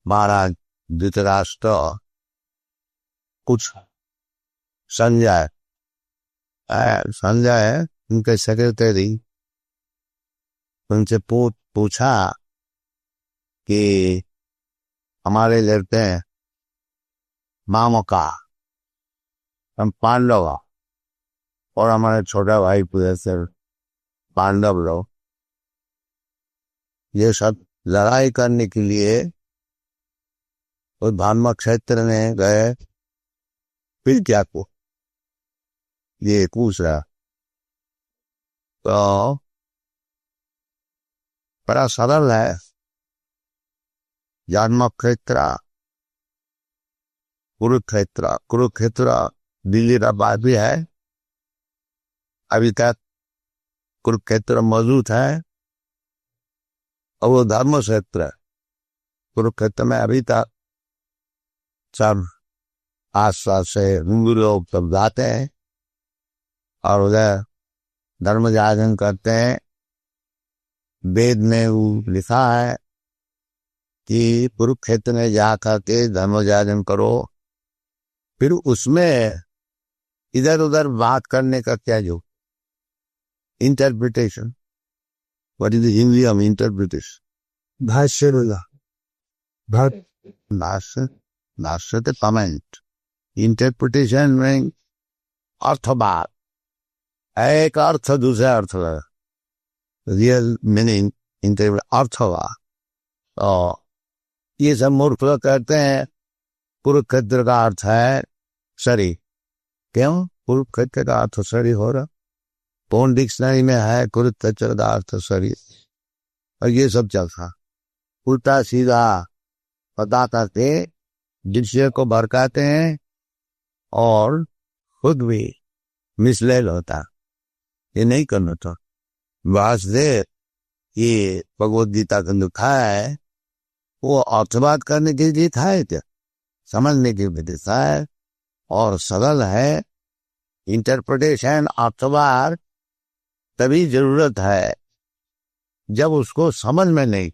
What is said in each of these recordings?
महाराज धृतराष्ट्र कुछ संजय उनके सेक्रेटरी उनसे पूछा कि हमारे लड़के मामका हम पांडव और हमारे छोटा भाई पूरे से पांडव लोग ये सब लड़ाई करने के लिए उस धर्म क्षेत्र में गए, फिर क्या को ये पूछ रहा। तो बड़ा सरल है। जन्म क्षेत्र कुरुक्षेत्र दिल्ली का बात भी है, अभी तक कुरुक्षेत्र मौजूद है और वो धर्म क्षेत्र है। कुरुक्षेत्र में अभी तक सब आसपास से हिंदू लोग सब जाते हैं और उधर धर्म जागरण करते हैं। वेद में वो लिखा है कि कुरुक्षेत्र में जाकर के धर्म जागरण करो। फिर उसमें इधर उधर बात करने का क्या जो interpretation, what is the Hindi of interpretation? भाष्य तो कमेंट। इंटरप्रिटेशन में अर्थवाद, एक अर्थ दूसरे अर्थ, रियल मीनिंग अर्थवाद। और ये सब मूर्ख लोग कहते हैं कुरुक्षेत्र का अर्थ है शरीर। क्यों कुरुक्षेत्र का अर्थ शरीर हो रहा? कौन डिक्शनरी में है कुरुक्षेत्र का अर्थ शरीर? और ये सब चलता उल्टा सीधा पता करके दृश्य को भड़काते हैं और खुद भी मिसलेड होता। ये नहीं करना था। वासुदेव ये भगवद गीता का लिखा है, वो अर्थवाद करने के लिए था क्या? समझने के लिए था है और सरल है। इंटरप्रिटेशन अर्थवाद तभी जरूरत है जब उसको समझ में नहीं,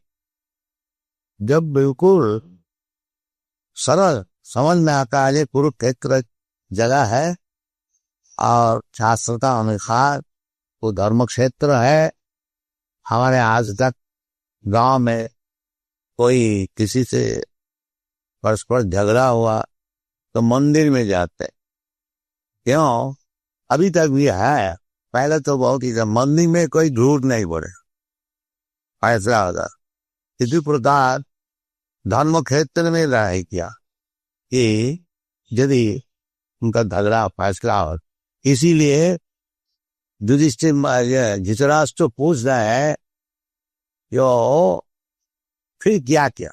जब बिल्कुल सरल समझ में आता है। कुरुक्षेत्र जगह है और शास्त्र का अनुसार वो धर्म क्षेत्र है। हमारे आज तक गांव में कोई किसी से परस्पर झगड़ा हुआ तो मंदिर में जाते। क्यों? अभी तक भी है। पहले तो बहुत ही मंदिर में कोई झूठ नहीं बोले, ऐसा होता। इसी प्रकार धर्म क्षेत्र में रहा किया कि यदि उनका झगड़ा फैसला हो, इसीलिए धृतराष्ट्र पूछ रहा है यो फिर क्या किया?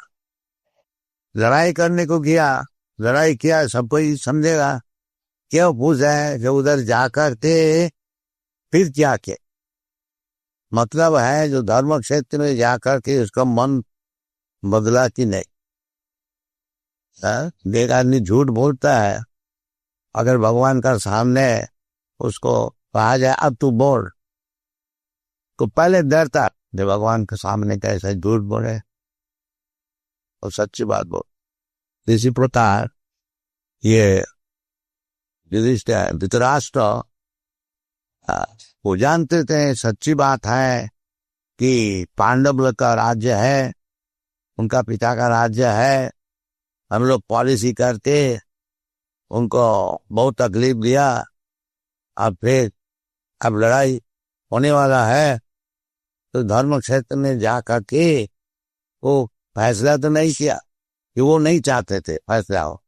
लड़ाई करने को किया, लड़ाई किया सब कोई समझेगा। क्यों पूछ रहा है कि उधर जाकर के फिर क्या किया? मतलब है जो धर्म क्षेत्र में जाकर के उसका मन बदला कि नहीं। एक आदमी झूठ बोलता है, अगर भगवान का सामने उसको कहा जाए अब तू बोल, तो पहले डरता जब भगवान के सामने कैसे झूठ बोले और सच्ची बात बोल। इसी प्रकार ये धृतराष्ट्र वो जानते थे सच्ची बात है कि पांडव का राज्य है, उनका पिता का राज्य है। हम लोग पॉलिसी करके उनको बहुत तकलीफ दिया, अब फिर अब लड़ाई होने वाला है तो धर्म क्षेत्र में जाकर के वो फैसला तो नहीं किया कि वो नहीं चाहते थे फैसला हो,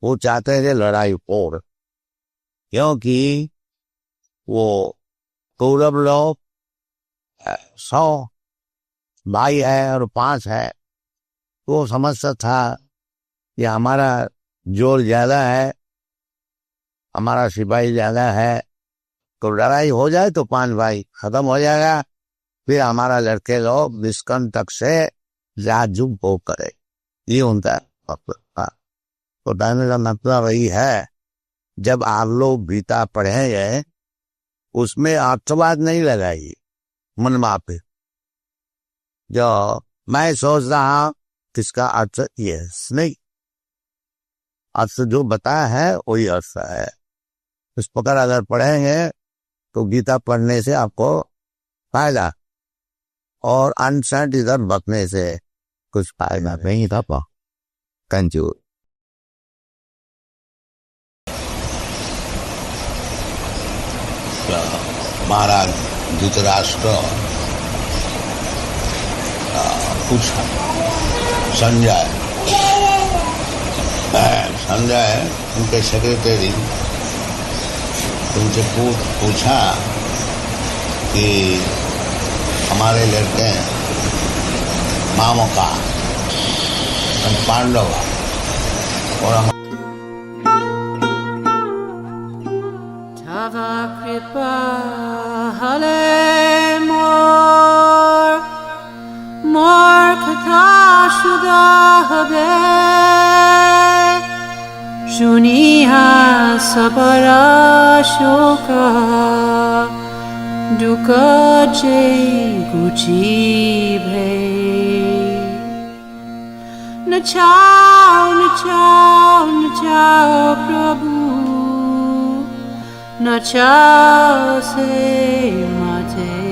वो चाहते थे लड़ाई और। क्योंकि वो कौरव लोग 100 भाई है और 5 है, वो समझता था कि हमारा जोर ज्यादा है, हमारा सिपाही ज्यादा है, तो लड़ाई हो जाए तो 5 भाई खत्म हो जाएगा, फिर हमारा लड़के लोग विस्कन तक से जाजुब हो करे। ये उनका तो कहने का मतलब वही है, जब आप लोग गीता पढ़ेंगे उसमें अर्थवाद नहीं लगाइए मन पे। जो मैं सोच रहा किसका अर्थ ये नहीं, अर्थ जो बताया है वही अर्थ है। इस प्रकार अगर पढ़ेंगे तो गीता पढ़ने से आपको फायदा, और अनसेंट इधर बकने से कुछ फायदा नहीं था। कंजू महाराज धृतराष्ट्र पूछा संजय उनके सेक्रेटरी उनसे पूछा कि हमारे लड़के मामका पांडव और Tava kripa hale mor katha shuda habe shuniha sabara shoka duka je guchi bhe nachao prabhu Nachao se mate